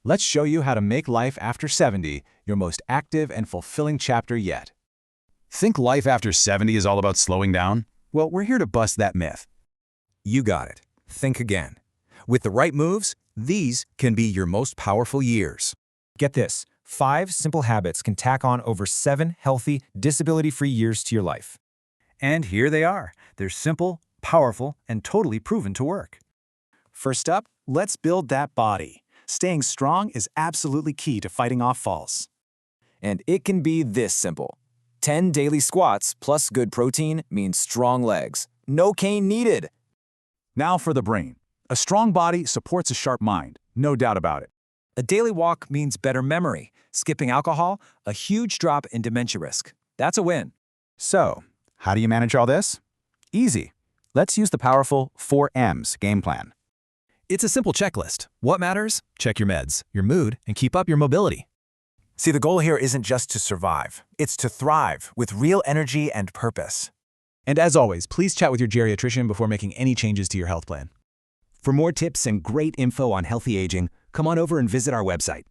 Let's show you how to make life after 70 your most active and fulfilling chapter yet. Think life after 70 is all about slowing down? Well, we're here to bust that myth. You got it. Think again. With the right moves, these can be your most powerful years. Get this, 5 simple habits can tack on over 7 healthy, disability-free years to your life. And here they are. They're simple, powerful, and totally proven to work. First up, let's build that body. Staying strong is absolutely key to fighting off falls. And it can be this simple. 10 daily squats plus good protein means strong legs. No cane needed. Now for the brain. A strong body supports a sharp mind, no doubt about it. A daily walk means better memory. Skipping alcohol, a huge drop in dementia risk. That's a win. So, how do you manage all this? Easy. Let's use the powerful 4M's game plan. It's a simple checklist. What matters? Check your meds, your mood, and keep up your mobility. See, the goal here isn't just to survive. It's to thrive with real energy and purpose. And as always, please chat with your geriatrician before making any changes to your health plan. For more tips and great info on healthy aging, come on over and visit our website.